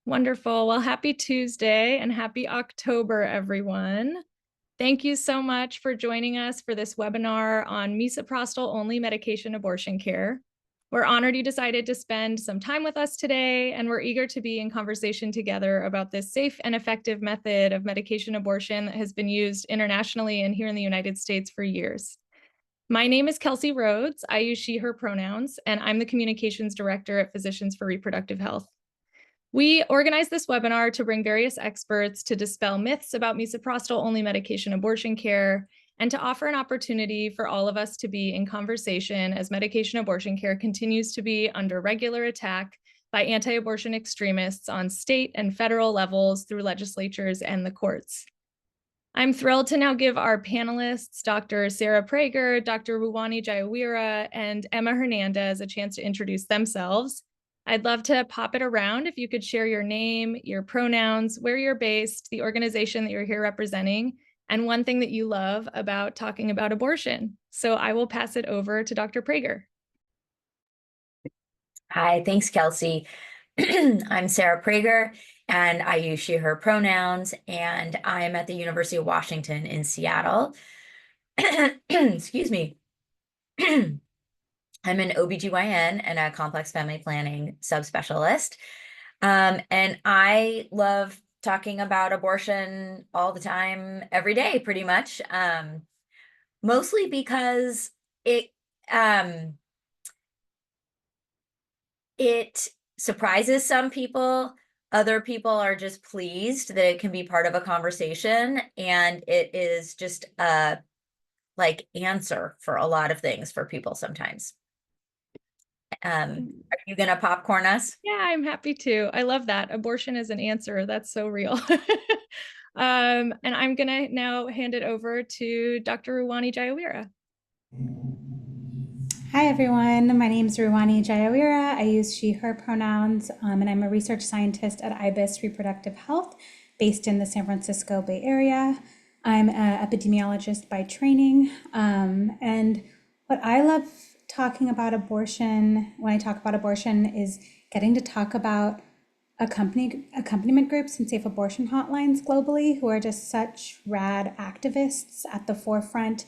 Wonderful. Well, happy Tuesday and happy October, everyone. Thank you so much for joining us for this webinar on misoprostol-only medication abortion care. We're honored you decided to spend some time with us today, and we're eager to be in conversation together about this safe and effective method of medication abortion that has been used internationally and here in the United States for years. My name is Kelsey Rhodes. I use she, her pronouns, and I'm the communications director at Physicians for Reproductive Health. We organized this webinar to bring various experts to dispel myths about misoprostol-only medication abortion care and to offer an opportunity for all of us to be in conversation as medication abortion care continues to be under regular attack by anti-abortion extremists on state and federal levels through legislatures and the courts. I'm thrilled to now give our panelists, Dr. Sarah Prager, Dr. Ruwani Jayawira, and Emma Hernandez, a chance to introduce themselves. I'd love to pop it around if you could share your name, your pronouns, where you're based, the organization that you're here representing, and one thing that you love about talking about abortion. So I will pass it over to Dr. Prager. Hi, thanks, Kelsey. I'm Sarah Prager, and I use she, her pronouns, and I'm at the University of Washington in Seattle. Excuse me. I'm an OBGYN and a complex family planning subspecialist. And I love talking about abortion all the time, every day, pretty much, mostly because it surprises some people. Other people are just pleased that it can be part of a conversation, and it is just a answer for a lot of things for people sometimes. Are you gonna popcorn us? Yeah, I'm happy to. I love that. Abortion is an answer. That's so real. And I'm gonna now hand it over to Dr. Ruwani Jayawira. Hi, everyone. My name is Ruwani Jayawira. I use she, her pronouns, and I'm a research scientist at IBIS Reproductive Health based in the San Francisco Bay Area. I'm an epidemiologist by training. And what I love talking about abortion, when I talk about abortion, is getting to talk about accompaniment groups and safe abortion hotlines globally who are just such rad activists at the forefront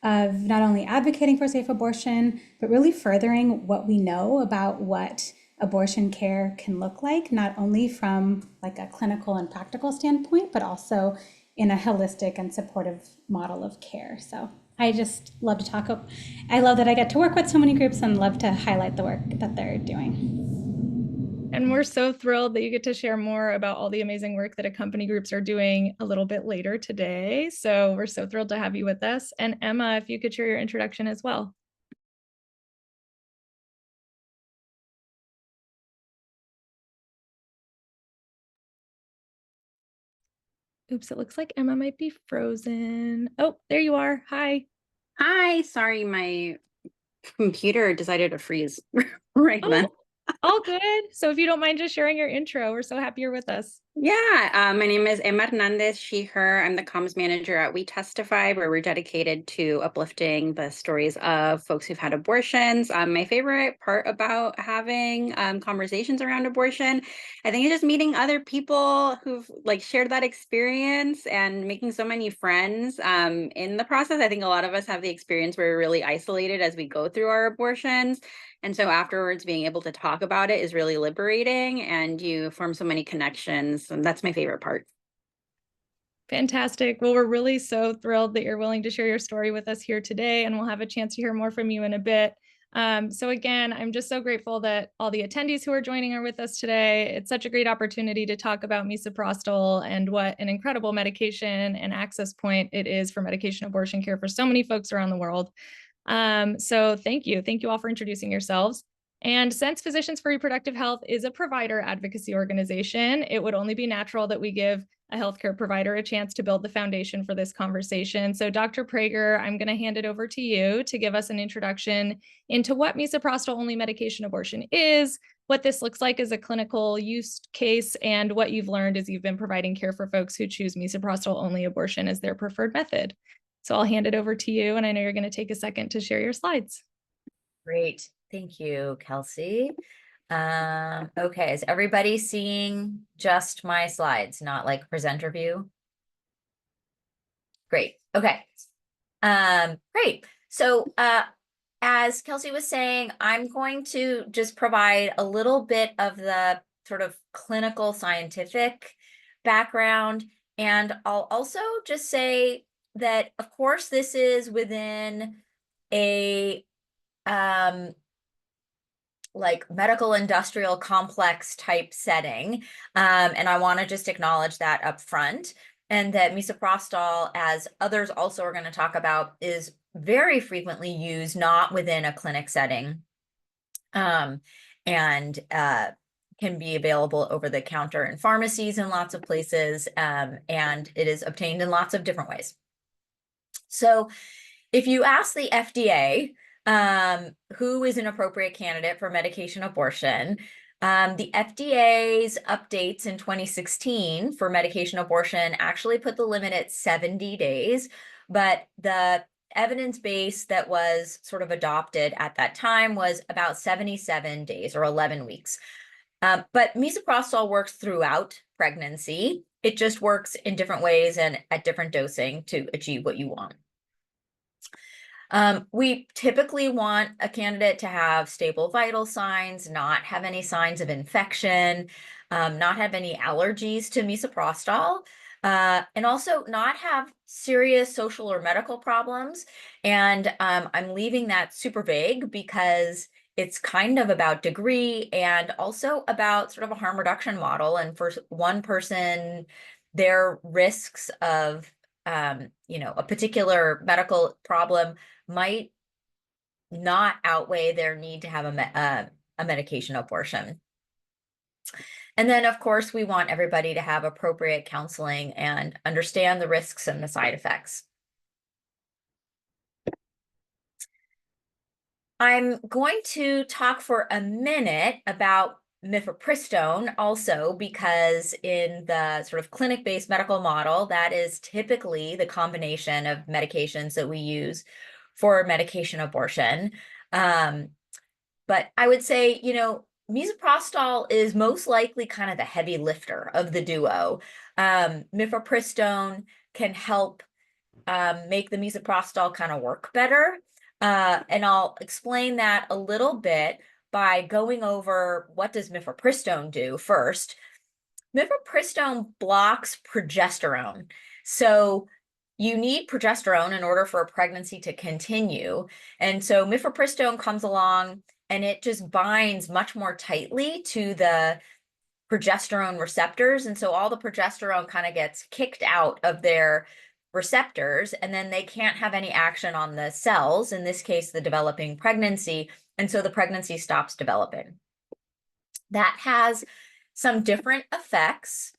of not only advocating for safe abortion, but really furthering what we know about what abortion care can look like, not only from a clinical and practical standpoint, but also in a holistic and supportive model of care. So I just love to talk. I love that I get to work with so many groups and love to highlight the work that they're doing. And we're so thrilled that you get to share more about all the amazing work that Accompany groups are doing a little bit later today. So we're so thrilled to have you with us. And Emma, if you could share your introduction as well. Oops, it looks like Emma might be frozen. Oh, there you are. Hi. Hi, sorry, my computer decided to freeze right then. All good. So if you don't mind just sharing your intro, we're so happy you're with us. Yeah, my name is Emma Hernandez, she, her. I'm the comms manager at We Testify, where we're dedicated to uplifting the stories of folks who've had abortions. My favorite part about having conversations around abortion, I think, is just meeting other people who've shared that experience and making so many friends in the process. I think a lot of us have the experience where we're really isolated as we go through our abortions. And so afterwards, being able to talk about it is really liberating, and you form so many connections. And that's my favorite part. Fantastic. Well, we're really so thrilled that you're willing to share your story with us here today, and we'll have a chance to hear more from you in a bit. So again, I'm just so grateful that all the attendees who are joining are with us today. It's such a great opportunity to talk about misoprostol and what an incredible medication and access point it is for medication abortion care for so many folks around the world. So thank you. Thank you all for introducing yourselves. And since Physicians for Reproductive Health is a provider advocacy organization, it would only be natural that we give a healthcare provider a chance to build the foundation for this conversation. So Dr. Prager, I'm going to hand it over to you to give us an introduction into what misoprostol-only medication abortion is, what this looks like as a clinical use case, and what you've learned as you've been providing care for folks who choose misoprostol-only abortion as their preferred method. So I'll hand it over to you, and I know you're going to take a second to share your slides. Great. Thank you, Kelsey. Okay, is everybody seeing just my slides, not like presenter view? Great, okay. Great. So as Kelsey was saying, I'm going to just provide a little bit of the sort of clinical scientific background. And I'll also just say that, of course, this is within a like medical industrial complex type setting. And I want to just acknowledge that up front. And that misoprostol, as others also are going to talk about, is very frequently used not within a clinic setting, and can be available over the counter in pharmacies in lots of places, and it is obtained in lots of different ways. So if you ask the FDA who is an appropriate candidate for medication abortion, the FDA's updates in 2016 for medication abortion actually put the limit at 70 days, but the evidence base that was sort of adopted at that time was about 77 days or 11 weeks. But misoprostol works throughout pregnancy. It just works in different ways and at different dosing to achieve what you want. We typically want a candidate to have stable vital signs, not have any signs of infection, not have any allergies to misoprostol, and also not have serious social or medical problems. And I'm leaving that super vague because it's kind of about degree and also about sort of a harm reduction model. And for one person, their risks of a particular medical problem might not outweigh their need to have a medication abortion. And then, of course, we want everybody to have appropriate counseling and understand the risks and the side effects. I'm going to talk for a minute about mifepristone also, because in the sort of clinic-based medical model, that is typically the combination of medications that we use for medication abortion. But I would say, misoprostol is most likely kind of the heavy lifter of the duo. Mifepristone can help make the misoprostol kind of work better. And I'll explain that a little bit by going over what does mifepristone do first. Mifepristone blocks progesterone. So you need progesterone in order for a pregnancy to continue. And so mifepristone comes along and it just binds much more tightly to the progesterone receptors. And so all the progesterone kind of gets kicked out of their receptors, and then they can't have any action on the cells, in this case, the developing pregnancy. And so the pregnancy stops developing. That has some different effects.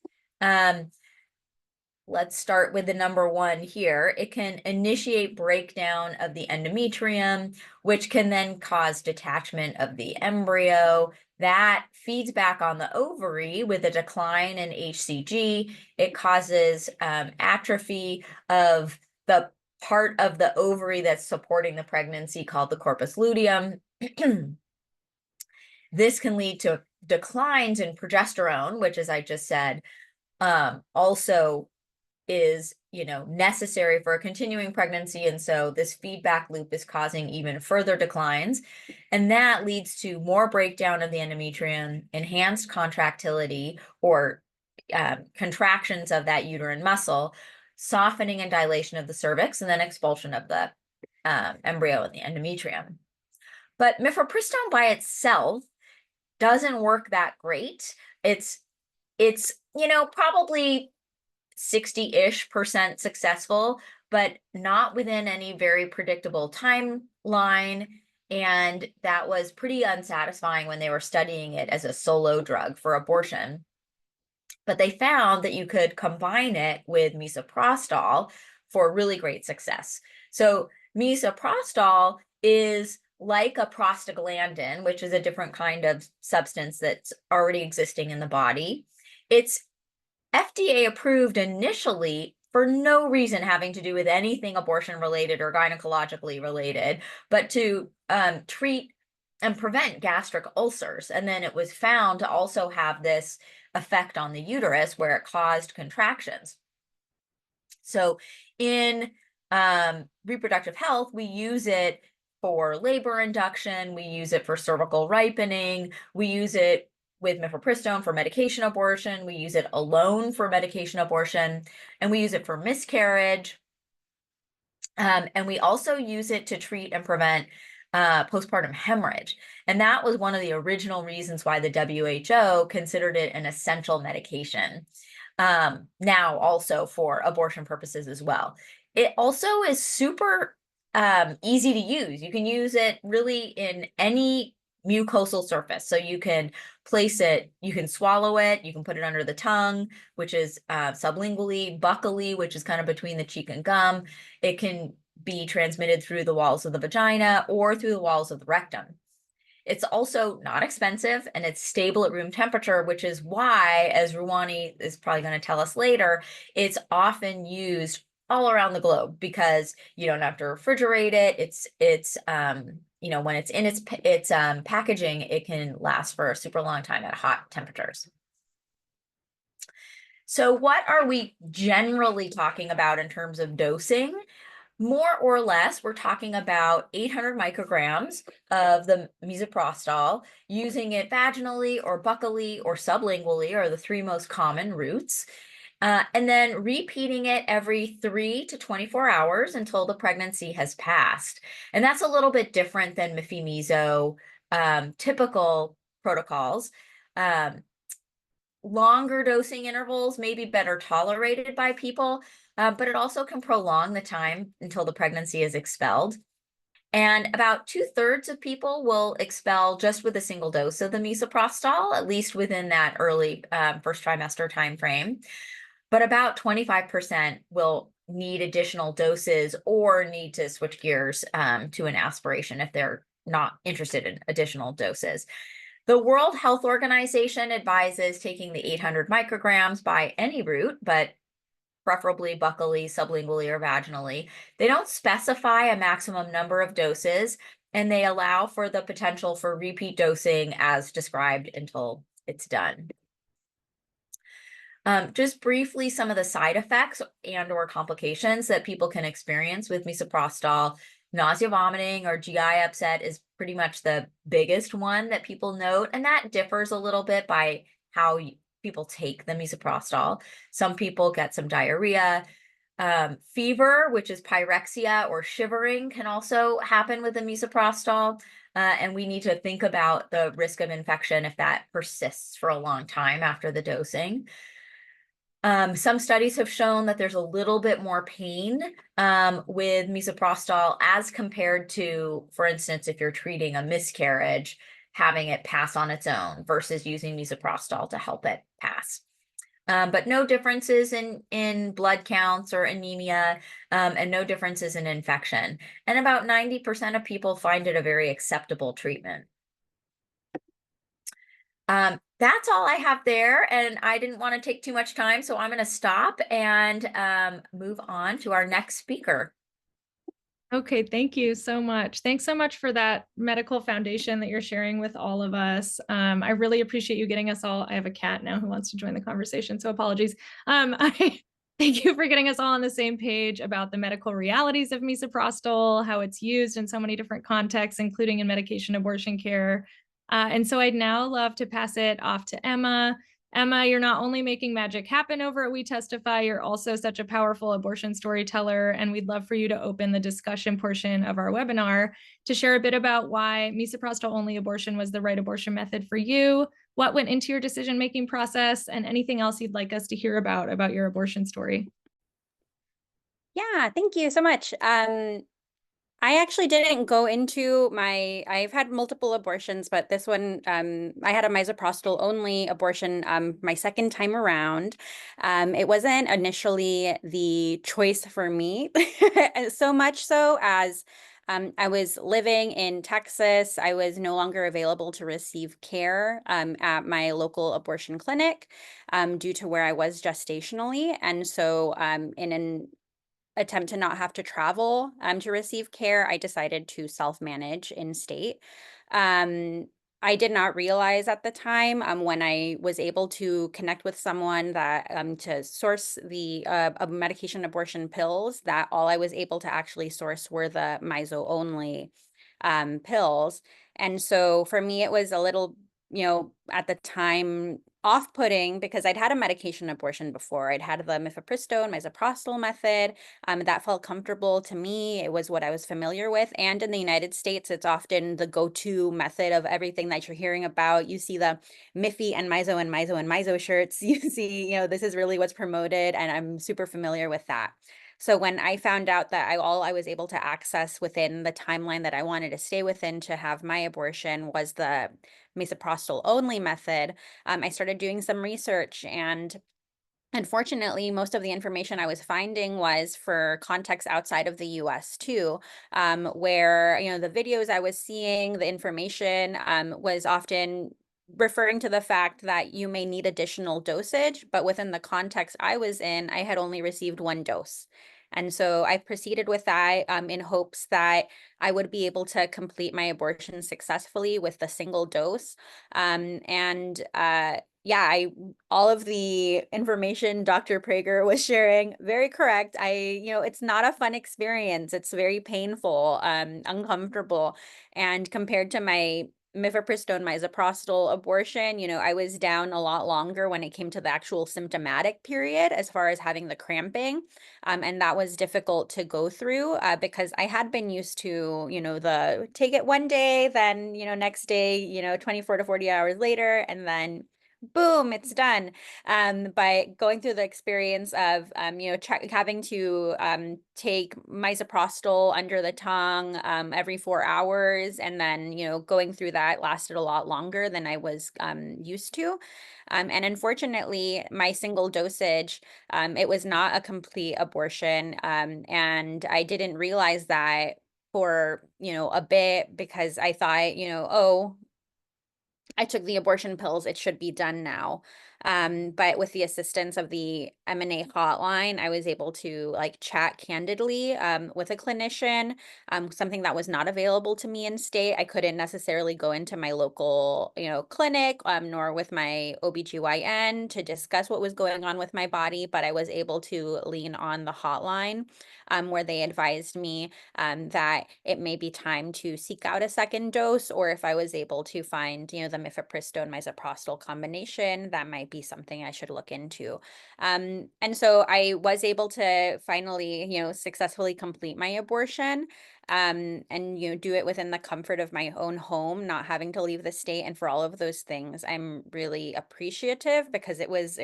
Let's start with the number one here. It can initiate breakdown of the endometrium, which can then cause detachment of the embryo. That feeds back on the ovary with a decline in HCG. It causes atrophy of the part of the ovary that's supporting the pregnancy called the corpus luteum. This can lead to declines in progesterone, which, as I just said, also is necessary for a continuing pregnancy. And so this feedback loop is causing even further declines. And that leads to more breakdown of the endometrium, enhanced contractility or contractions of that uterine muscle, softening and dilation of the cervix, and then expulsion of the embryo in the endometrium. But mifepristone by itself doesn't work that great. It's probably 60-ish% successful, but not within any very predictable timeline. And that was pretty unsatisfying when they were studying it as a solo drug for abortion. But they found that you could combine it with misoprostol for really great success. So misoprostol is like a prostaglandin, which is a different kind of substance that's already existing in the body. It's FDA approved initially for no reason having to do with anything abortion related or gynecologically related, but to treat and prevent gastric ulcers. And then it was found to also have this effect on the uterus where it caused contractions. So in reproductive health, we use it for labor induction, we use it for cervical ripening, we use it with mifepristone for medication abortion, we use it alone for medication abortion, and we use it for miscarriage. And we also use it to treat and prevent postpartum hemorrhage. And that was one of the original reasons why the WHO considered it an essential medication. Now also for abortion purposes as well. It also is super easy to use. You can use it really in any mucosal surface. So you can place it, you can swallow it, you can put it under the tongue, which is sublingually, buccally, which is kind of between the cheek and gum. It can be transmitted through the walls of the vagina or through the walls of the rectum. It's also not expensive and it's stable at room temperature, which is why, as Ruwani is probably going to tell us later, it's often used all around the globe because you don't have to refrigerate it. It's you know, when it's in its packaging, it can last for a super long time at hot temperatures. So what are we generally talking about in terms of dosing? More or less, we're talking about 800 micrograms of the misoprostol, using it vaginally or buccally or sublingually are the three most common routes. And then repeating it every 3 to 24 hours until the pregnancy has passed. And that's a little bit different than Miso typical protocols. Longer dosing intervals may be better tolerated by people, but it also can prolong the time until the pregnancy is expelled. And about 2/3 of people will expel just with a single dose of the misoprostol, at least within that early first trimester timeframe. But about 25% will need additional doses or need to switch gears to an aspiration if they're not interested in additional doses. The World Health Organization advises taking the 800 micrograms by any route, but preferably buccally, sublingually, or vaginally. They don't specify a maximum number of doses, and they allow for the potential for repeat dosing as described until it's done. Just briefly, some of the side effects and or complications that people can experience with misoprostol. Nausea, vomiting, or GI upset is pretty much the biggest one that people note, and that differs a little bit by how people take the misoprostol. Some people get some diarrhea. Fever, which is pyrexia or shivering, can also happen with the misoprostol, and we need to think about the risk of infection if that persists for a long time after the dosing. Some studies have shown that there's a little bit more pain with misoprostol as compared to, for instance, if you're treating a miscarriage, having it pass on its own versus using misoprostol to help it pass. But no differences in blood counts or anemia, and no differences in infection. And about 90% of people find it a very acceptable treatment. That's all I have there, and I didn't want to take too much time, so I'm going to stop and move on to our next speaker. Okay, thank you so much. Thanks so much for that medical foundation that you're sharing with all of us. I really appreciate you getting us all. I have a cat now who wants to join the conversation, so apologies. I thank you for getting us all on the same page about the medical realities of misoprostol, how it's used in so many different contexts, including in medication abortion care. And so I'd now love to pass it off to Emma. Emma, you're not only making magic happen over at We Testify, you're also such a powerful abortion storyteller, and we'd love for you to open the discussion portion of our webinar to share a bit about why misoprostol-only abortion was the right abortion method for you, what went into your decision-making process, and anything else you'd like us to hear about your abortion story. Yeah, thank you so much. I actually didn't go into I've had multiple abortions, but this one, I had a misoprostol only abortion, my second time around. It wasn't initially the choice for me, so much so as I was living in Texas. I was no longer available to receive care at my local abortion clinic due to where I was gestationally. And so in an attempt to not have to travel to receive care, I decided to self-manage in state. Um, I did not realize at the time when I was able to connect with someone that to source the medication abortion pills, that all I was able to actually source were the Miso-Only pills. And so for me, it was a little, at the time off-putting because I'd had a medication abortion before. I'd had the mifepristone, misoprostol method. That felt comfortable to me. It was what I was familiar with. And in the United States, it's often the go-to method of everything that you're hearing about. You see the Miffy and Miso and Miso and Miso shirts. You see, this is really what's promoted, and I'm super familiar with that. So when I found out that all I was able to access within the timeline that I wanted to stay within to have my abortion was the misoprostol only method, I started doing some research, and unfortunately, most of the information I was finding was for contexts outside of the US too, where, the videos I was seeing, the information was often referring to the fact that you may need additional dosage, but within the context I was in, I had only received one dose. And so I proceeded with that in hopes that I would be able to complete my abortion successfully with the single dose. Yeah, all of the information Dr. Prager was sharing, very correct. It's not a fun experience. It's very painful, uncomfortable. And compared to my mifepristone, misoprostol abortion, I was down a lot longer when it came to the actual symptomatic period as far as having the cramping. And that was difficult to go through because I had been used to, the take it one day, then, next day, 24 to 40 hours later, and then boom, it's done. But going through the experience of, having to take misoprostol under the tongue every 4 hours, and then, going through that lasted a lot longer than I was used to. And unfortunately, my single dosage, it was not a complete abortion. And I didn't realize that for, a bit because I thought, oh, I took the abortion pills, it should be done now. But with the assistance of the M&A hotline, I was able to chat candidly with a clinician, something that was not available to me in state. I couldn't necessarily go into my local, clinic, nor with my OBGYN to discuss what was going on with my body, but I was able to lean on the hotline where they advised me that it may be time to seek out a second dose, or if I was able to find, the mifepristone misoprostol combination, that might be something I should look into. And so I was able to finally, successfully complete my abortion and, do it within the comfort of my own home, not having to leave the state. And for all of those things, I'm really appreciative because it was,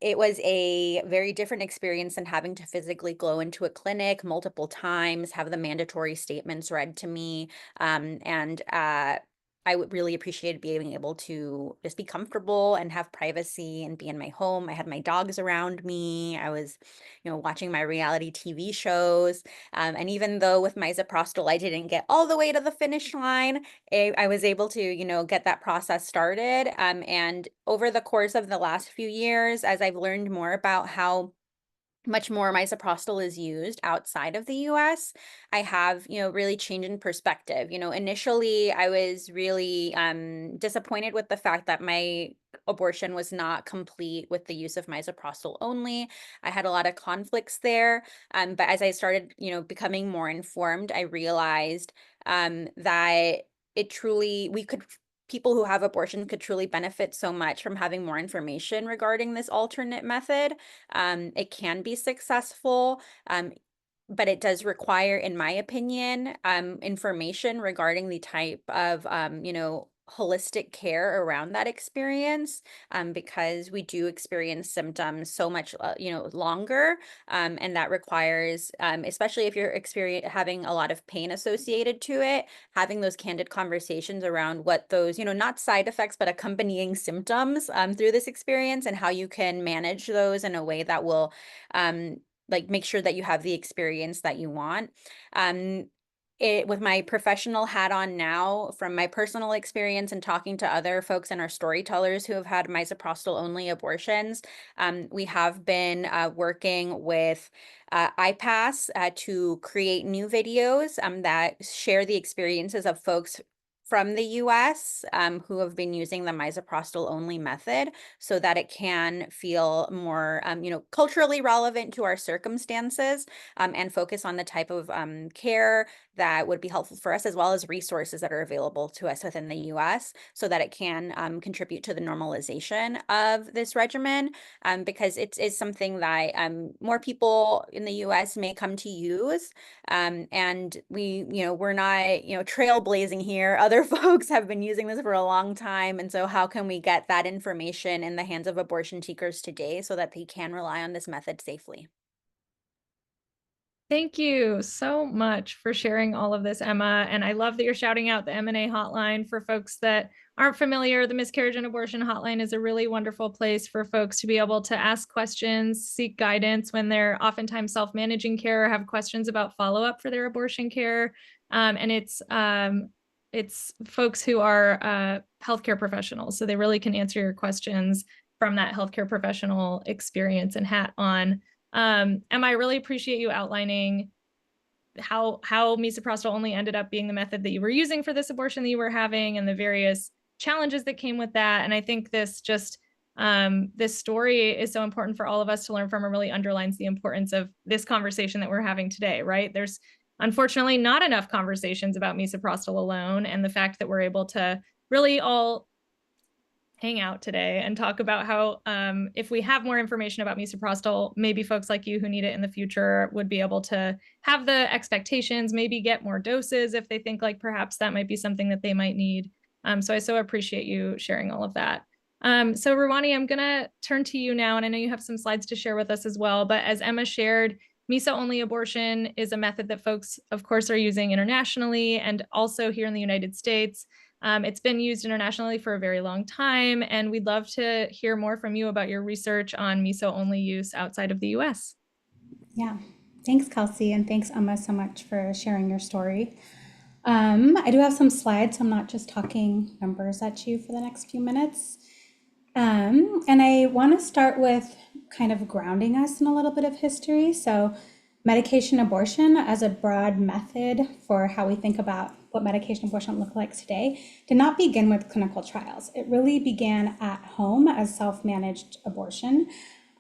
it was a very different experience than having to physically go into a clinic multiple times, have the mandatory statements read to me. And I would really appreciate being able to just be comfortable and have privacy and be in my home. I had my dogs around me. I was, watching my reality TV shows. And even though with misoprostol, I didn't get all the way to the finish line, I was able to, get that process started. And over the course of the last few years, as I've learned more about how much more misoprostol is used outside of the US, I have, really changed in perspective. Initially I was really disappointed with the fact that my abortion was not complete with the use of misoprostol only. I had a lot of conflicts there. But as I started, becoming more informed, I realized that people who have abortion could truly benefit so much from having more information regarding this alternate method. It can be successful, but it does require, in my opinion, information regarding the type of, holistic care around that experience, because we do experience symptoms so much, longer, and that requires, especially if you're having a lot of pain associated to it, having those candid conversations around what those, not side effects, but accompanying symptoms through this experience and how you can manage those in a way that will make sure that you have the experience that you want. with my professional hat on now, from my personal experience and talking to other folks and our storytellers who have had misoprostol-only abortions, we have been working with IPASS to create new videos that share the experiences of folks from the US who have been using the misoprostol-only method so that it can feel more, culturally relevant to our circumstances and focus on the type of care that would be helpful for us, as well as resources that are available to us within the US so that it can contribute to the normalization of this regimen, because it is something that more people in the US may come to use. And we're not, trailblazing here. Other folks have been using this for a long time. And so how can we get that information in the hands of abortion seekers today so that they can rely on this method safely? Thank you so much for sharing all of this, Emma. And I love that you're shouting out the M&A hotline for folks that aren't familiar. The Miscarriage and Abortion Hotline is a really wonderful place for folks to be able to ask questions, seek guidance when they're oftentimes self-managing care or have questions about follow-up for their abortion care. And it's folks who are healthcare professionals, so they really can answer your questions from that healthcare professional experience and hat on. Emma, I really appreciate you outlining how misoprostol only ended up being the method that you were using for this abortion that you were having and the various challenges that came with that. And I think this story is so important for all of us to learn from and really underlines the importance of this conversation that we're having today, right? There's unfortunately not enough conversations about misoprostol alone, and the fact that we're able to really all hang out today and talk about how if we have more information about misoprostol, maybe folks like you who need it in the future would be able to have the expectations, maybe get more doses if they think like perhaps that might be something that they might need. So I so appreciate you sharing all of that. So Ruwani, I'm gonna turn to you now, and I know you have some slides to share with us as well, but as Emma shared, Miso-only abortion is a method that folks, of course, are using internationally and also here in the United States. It's been used internationally for a very long time, and we'd love to hear more from you about your research on miso-only use outside of the US. Yeah, thanks, Kelsey, and thanks, Emma, so much for sharing your story. I do have some slides, so I'm not just talking numbers at you for the next few minutes. And I want to start with kind of grounding us in a little bit of history. So medication abortion as a broad method for how we think about what medication abortion look like today did not begin with clinical trials. It really began at home as self-managed abortion,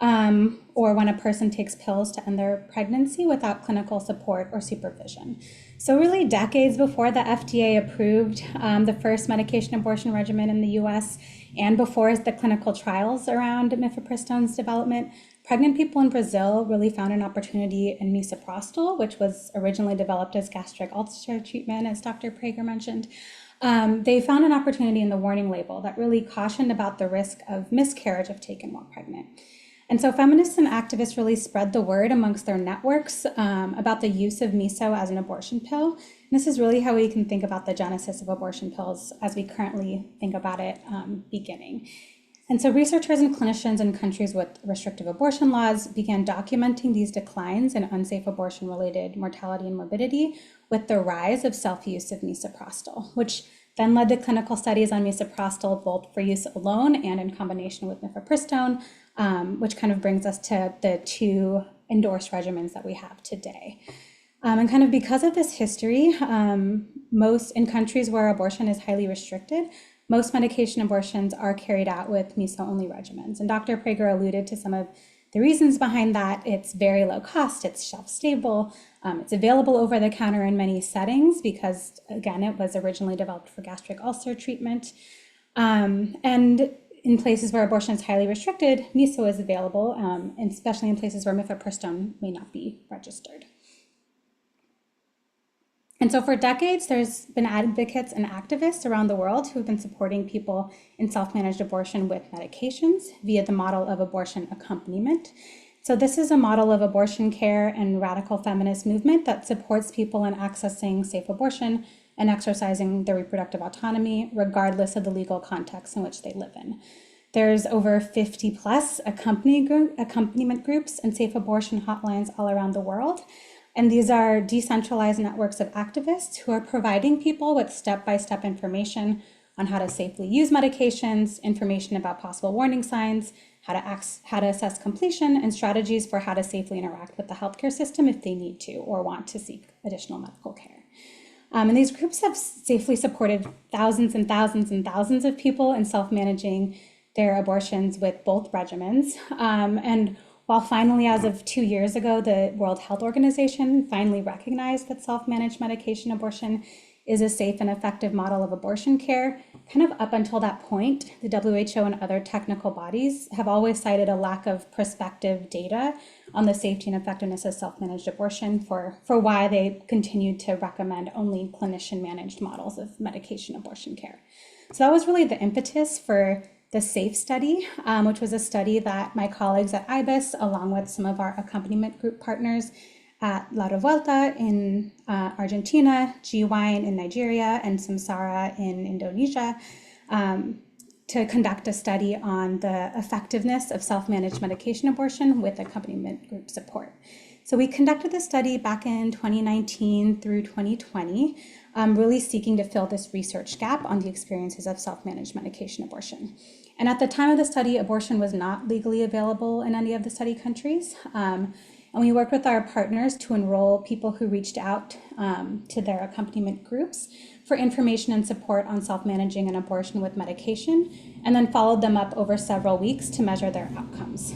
or when a person takes pills to end their pregnancy without clinical support or supervision. So really decades before the FDA approved the first medication abortion regimen in the US, and before the clinical trials around mifepristone's development, pregnant people in Brazil really found an opportunity in misoprostol, which was originally developed as gastric ulcer treatment, as Dr. Prager mentioned. They found an opportunity in the warning label that really cautioned about the risk of miscarriage if taken while pregnant. And so feminists and activists really spread the word amongst their networks about the use of miso as an abortion pill. And this is really how we can think about the genesis of abortion pills as we currently think about it beginning. And so researchers and clinicians in countries with restrictive abortion laws began documenting these declines in unsafe abortion-related mortality and morbidity with the rise of self-use of misoprostol, which then led to clinical studies on misoprostol both for use alone and in combination with mifepristone, which kind of brings us to the two endorsed regimens that we have today. And kind of because of this history, most in countries where abortion is highly restricted, most medication abortions are carried out with miso-only regimens. And Dr. Prager alluded to some of the reasons behind that. It's very low cost, it's shelf-stable, it's available over the counter in many settings because, again, it was originally developed for gastric ulcer treatment. And in places where abortion is highly restricted, miso is available, and especially in places where mifepristone may not be registered. And so for decades, there's been advocates and activists around the world who have been supporting people in self-managed abortion with medications via the model of abortion accompaniment. So this is a model of abortion care and radical feminist movement that supports people in accessing safe abortion and exercising their reproductive autonomy, regardless of the legal context in which they live in. There's over 50 plus accompaniment groups and safe abortion hotlines all around the world. And these are decentralized networks of activists who are providing people with step-by-step information on how to safely use medications, information about possible warning signs, how to assess completion, and strategies for how to safely interact with the healthcare system if they need to or want to seek additional medical care. And these groups have safely supported thousands and thousands and thousands of people in self-managing their abortions with both regimens. And while finally, as of 2 years ago, the World Health Organization finally recognized that self-managed medication abortion is a safe and effective model of abortion care, kind of up until that point, the WHO and other technical bodies have always cited a lack of prospective data on the safety and effectiveness of self-managed abortion for why they continued to recommend only clinician-managed models of medication abortion care. So that was really the impetus for the SAFE study, which was a study that my colleagues at IBIS, along with some of our accompaniment group partners at La Revuelta in Argentina, G-Wine in Nigeria, and Samsara in Indonesia, to conduct a study on the effectiveness of self-managed medication abortion with accompaniment group support. So we conducted the study back in 2019 through 2020, really seeking to fill this research gap on the experiences of self-managed medication abortion. And at the time of the study, abortion was not legally available in any of the study countries. And we worked with our partners to enroll people who reached out to their accompaniment groups for information and support on self-managing an abortion with medication, and then followed them up over several weeks to measure their outcomes.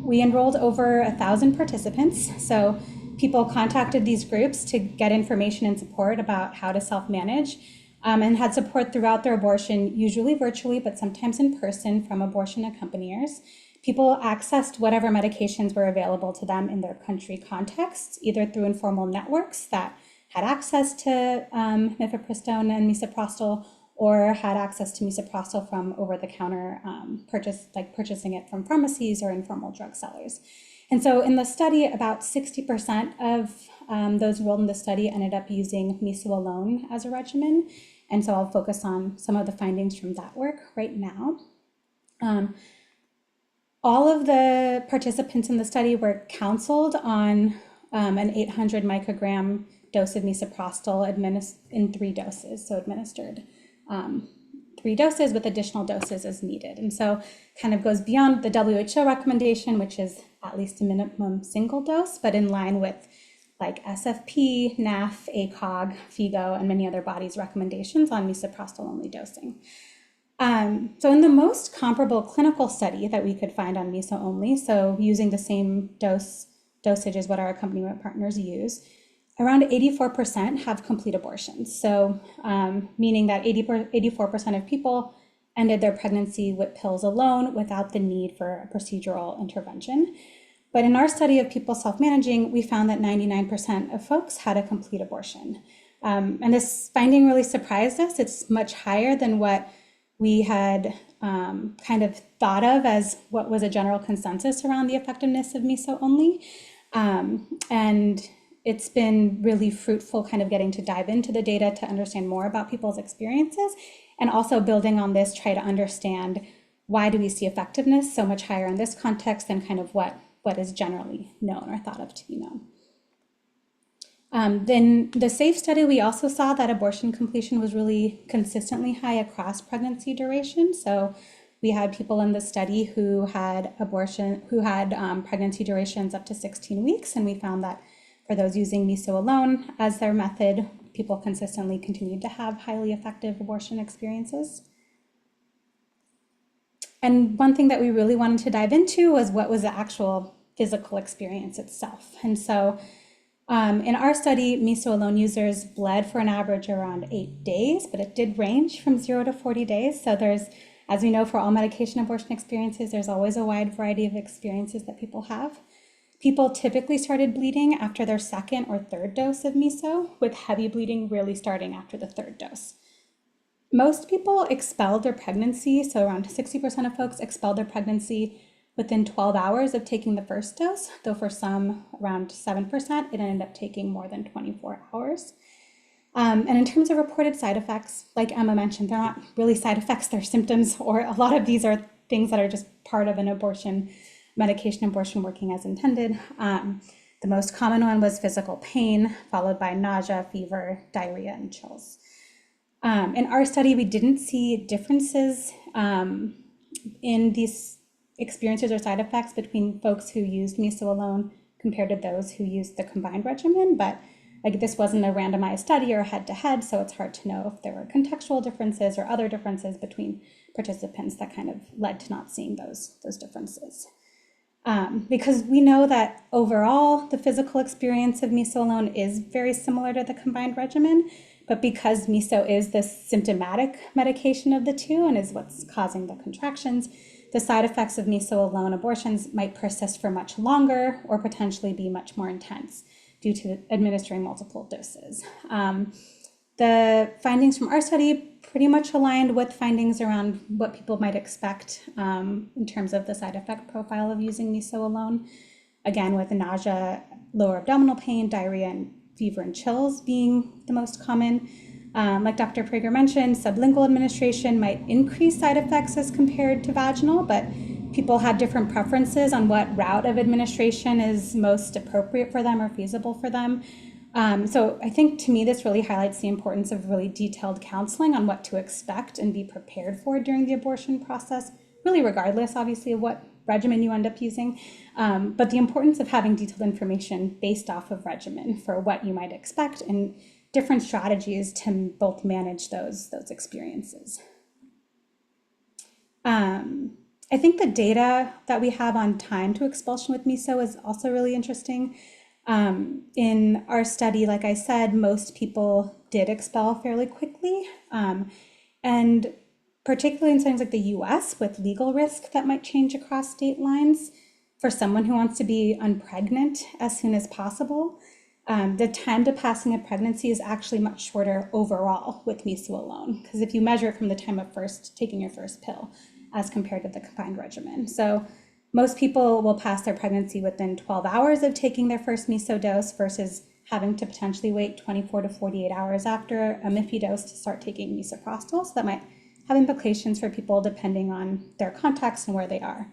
We enrolled over 1,000 participants, so people contacted these groups to get information and support about how to self-manage, and had support throughout their abortion, usually virtually, but sometimes in person from abortion accompaniers. People accessed whatever medications were available to them in their country contexts, either through informal networks that had access to mifepristone and misoprostol, or had access to misoprostol from over-the-counter purchasing it from pharmacies or informal drug sellers. And so in the study, about 60% of those enrolled in the study ended up using miso alone as a regimen. And so I'll focus on some of the findings from that work right now. All of the participants in the study were counseled on an 800 microgram dose of misoprostol in 3 doses, so administered 3 doses with additional doses as needed. And so kind of goes beyond the WHO recommendation, which is at least a minimum single dose, but in line with like SFP, NAF, ACOG, FIGO, and many other bodies' recommendations on misoprostol-only dosing. So in the most comparable clinical study that we could find on Miso-Only, so using the same dosage as what our accompaniment partners use, around 84% have complete abortions. So meaning that 84% of people ended their pregnancy with pills alone without the need for a procedural intervention. But in our study of people self-managing, we found that 99% of folks had a complete abortion. And this finding really surprised us. It's much higher than what we had kind of thought of as what was a general consensus around the effectiveness of Miso-Only. And it's been really fruitful kind of getting to dive into the data to understand more about people's experiences, and also building on this, try to understand why do we see effectiveness so much higher in this context than kind of what is generally known or thought of to be known. Then the SAFE study, we also saw that abortion completion was really consistently high across pregnancy duration. So we had people in the study who had pregnancy durations up to 16 weeks, and we found that for those using Miso alone as their method, people consistently continued to have highly effective abortion experiences. And one thing that we really wanted to dive into was what was the actual physical experience itself. And so in our study, Miso alone users bled for an average around 8 days, but it did range from 0 to 40 days. So there's, as we know, for all medication abortion experiences, there's always a wide variety of experiences that people have. People typically started bleeding after their 2nd or 3rd dose of Miso, with heavy bleeding really starting after the 3rd dose. Most people expelled their pregnancy, so around 60% of folks expelled their pregnancy within 12 hours of taking the first dose, though for some, around 7%, it ended up taking more than 24 hours. And in terms of reported side effects, like Emma mentioned, they're not really side effects, they're symptoms, or a lot of these are things that are just part of an abortion, medication abortion working as intended. The most common one was physical pain, followed by nausea, fever, diarrhea, and chills. In our study, we didn't see differences in these experiences or side effects between folks who used miso alone compared to those who used the combined regimen, but like this wasn't a randomized study or head-to-head, so it's hard to know if there were contextual differences or other differences between participants that kind of led to not seeing those differences. Because we know that overall the physical experience of miso alone is very similar to the combined regimen, but because miso is the symptomatic medication of the two and is what's causing the contractions, the side effects of miso alone abortions might persist for much longer or potentially be much more intense due to administering multiple doses. The findings from our study pretty much aligned with findings around what people might expect in terms of the side effect profile of using miso alone. Again, with nausea, lower abdominal pain, diarrhea, and fever and chills being the most common. Like Dr. Prager mentioned, sublingual administration might increase side effects as compared to vaginal, but people have different preferences on what route of administration is most appropriate for them or feasible for them. So I think to me, this really highlights the importance of really detailed counseling on what to expect and be prepared for during the abortion process, really regardless, obviously, of what regimen you end up using, but the importance of having detailed information based off of regimen for what you might expect and different strategies to both manage those experiences. I think the data that we have on time to expulsion with miso is also really interesting. In our study, like I said, most people did expel fairly quickly. And particularly in settings like the US with legal risk that might change across state lines, for someone who wants to be unpregnant as soon as possible, the time to passing a pregnancy is actually much shorter overall with miso alone, because if you measure it from the time of taking your first pill as compared to the combined regimen. So most people will pass their pregnancy within 12 hours of taking their first miso dose versus having to potentially wait 24 to 48 hours after a MIFI dose to start taking misoprostol. So that might have implications for people depending on their context and where they are.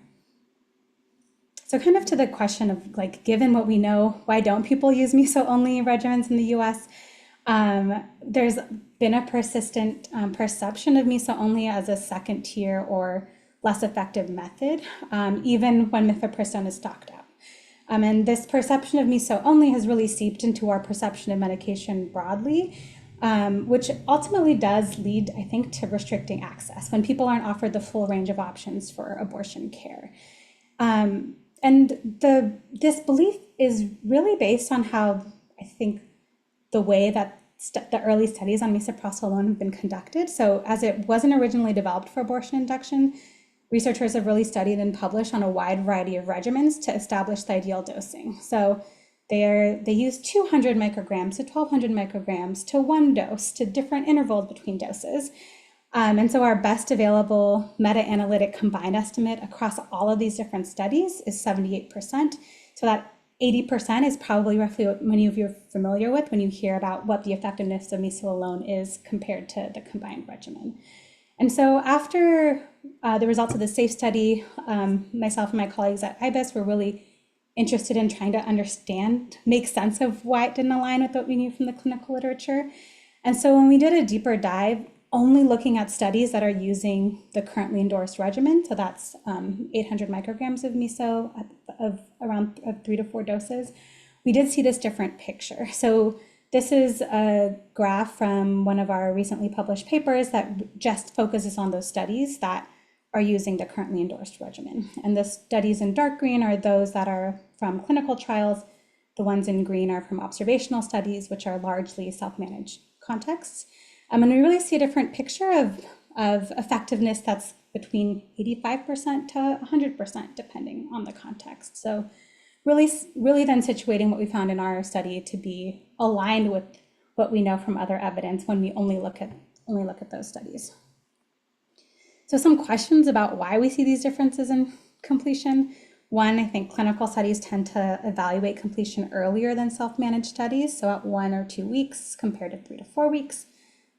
So kind of to the question of like, given what we know, why don't people use miso-only regimens in the US? There's been a persistent perception of miso-only as a second tier or less effective method, even when mifepristone is stocked up. And this perception of miso-only has really seeped into our perception of medication broadly, which ultimately does lead, I think, to restricting access when people aren't offered the full range of options for abortion care. And this belief is really based on how I think the way that the early studies on misoprostol alone have been conducted. So as it wasn't originally developed for abortion induction, researchers have really studied and published on a wide variety of regimens to establish the ideal dosing. So they use 200 micrograms to 1200 micrograms to one dose to different intervals between doses. And so our best available meta-analytic combined estimate across all of these different studies is 78%. So that 80% is probably roughly what many of you are familiar with when you hear about what the effectiveness of miso alone is compared to the combined regimen. And so after the results of the SAFE study, myself and my colleagues at IBIS were really interested in trying to understand, make sense of why it didn't align with what we knew from the clinical literature. And so when we did a deeper dive, only looking at studies that are using the currently endorsed regimen, so that's 800 micrograms of miso of around 3 to 4 doses, we did see this different picture. So this is a graph from one of our recently published papers that just focuses on those studies that are using the currently endorsed regimen. And the studies in dark green are those that are from clinical trials. The ones in green are from observational studies, which are largely self-managed contexts. And we really see a different picture of effectiveness that's between 85% to 100%, depending on the context. So really then situating what we found in our study to be aligned with what we know from other evidence when we only look at those studies. So some questions about why we see these differences in completion. One, I think clinical studies tend to evaluate completion earlier than self-managed studies, so at 1 or 2 weeks compared to 3 to 4 weeks.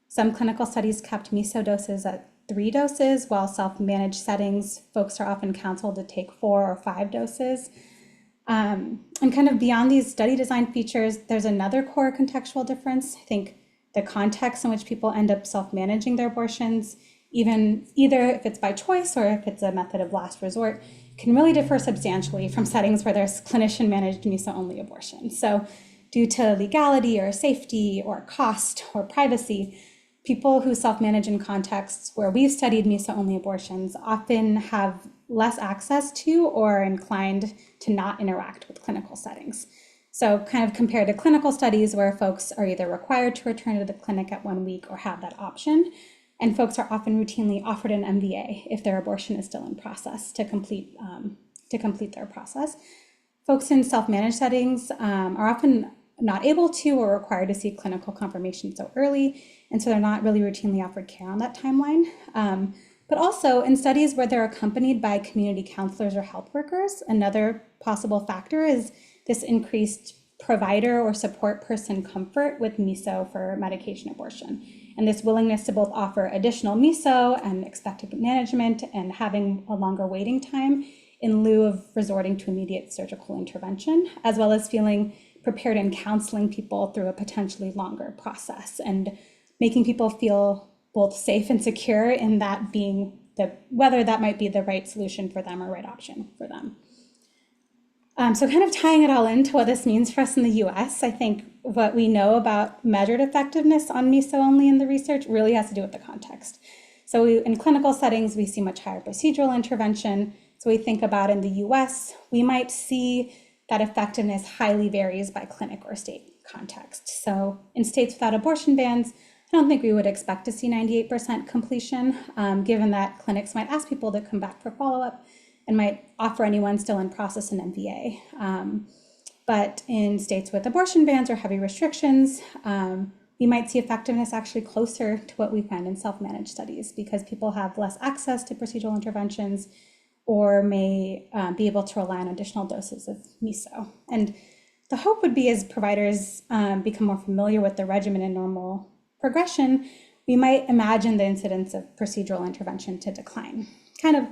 Some clinical studies kept miso doses at 3 doses, while self-managed settings, folks are often counseled to take 4 or 5 doses. And kind of beyond these study design features, there's another core contextual difference. I think the context in which people end up self-managing their abortions, either if it's by choice or if it's a method of last resort, can really differ substantially from settings where there's clinician-managed Miso-Only abortion. So due to legality or safety or cost or privacy, people who self-manage in contexts where we've studied Miso-Only abortions often have less access to or inclined to not interact with clinical settings. So kind of compared to clinical studies where folks are either required to return to the clinic at 1 week or have that option, and folks are often routinely offered an MVA if their abortion is still in process to complete their process. Folks in self-managed settings are often not able to or required to seek clinical confirmation so early, and so they're not really routinely offered care on that timeline. But also in studies where they're accompanied by community counselors or health workers, another possible factor is this increased provider or support person comfort with Miso for medication abortion. And this willingness to both offer additional Miso and expected management and having a longer waiting time in lieu of resorting to immediate surgical intervention, as well as feeling prepared and counseling people through a potentially longer process and making people feel both safe and secure in that being whether that might be the right solution for them or right option for them. So kind of tying it all into what this means for us in the US, I think what we know about measured effectiveness on Miso-Only in the research really has to do with the context. So in clinical settings, we see much higher procedural intervention. So we think about in the US, we might see that effectiveness highly varies by clinic or state context. So in states without abortion bans, I don't think we would expect to see 98% completion, given that clinics might ask people to come back for follow-up and might offer anyone still in process an MVA. But in states with abortion bans or heavy restrictions, we might see effectiveness actually closer to what we find in self-managed studies because people have less access to procedural interventions or may be able to rely on additional doses of Miso. And the hope would be as providers become more familiar with the regimen and normal progression, we might imagine the incidence of procedural intervention to decline. Kind of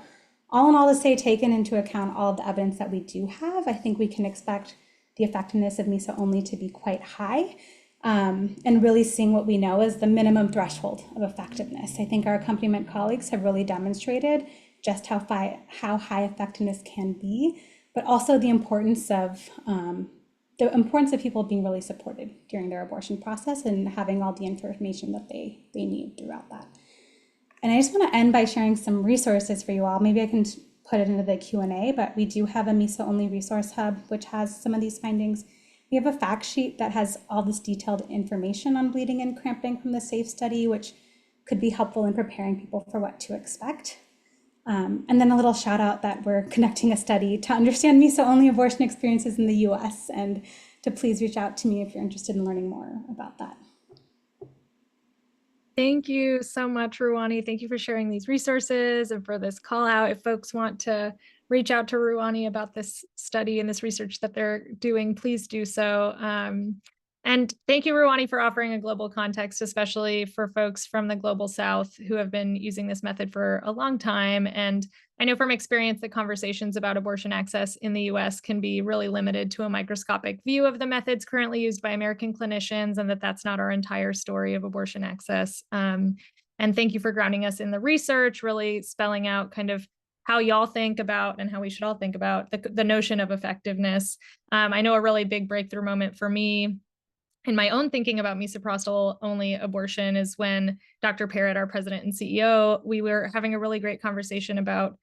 all in all to say, taken into account all of the evidence that we do have, I think we can expect the effectiveness of Miso-Only to be quite high and really seeing what we know as the minimum threshold of effectiveness. I think our accompaniment colleagues have really demonstrated just how high effectiveness can be, but also the importance of people being really supported during their abortion process and having all the information that they need throughout that. And I just want to end by sharing some resources for you all. Maybe I can put it into the Q&A, but we do have a Miso-Only resource hub, which has some of these findings. We have a fact sheet that has all this detailed information on bleeding and cramping from the SAFE study, which could be helpful in preparing people for what to expect. And then a little shout out that we're conducting a study to understand Miso-Only abortion experiences in the US, and to please reach out to me if you're interested in learning more about that. Thank you so much, Ruwani. Thank you for sharing these resources and for this call out. If folks want to reach out to Ruwani about this study and this research that they're doing, please do so. And thank you, Ruwani, for offering a global context, especially for folks from the Global South who have been using this method for a long time. And I know from experience that conversations about abortion access in the US can be really limited to a microscopic view of the methods currently used by American clinicians, and that that's not our entire story of abortion access. And thank you for grounding us in the research, really spelling out kind of how y'all think about and how we should all think about the notion of effectiveness. I know a really big breakthrough moment for me in my own thinking about misoprostol-only abortion is when Dr. Parrott, our president and CEO, we were having a really great conversation about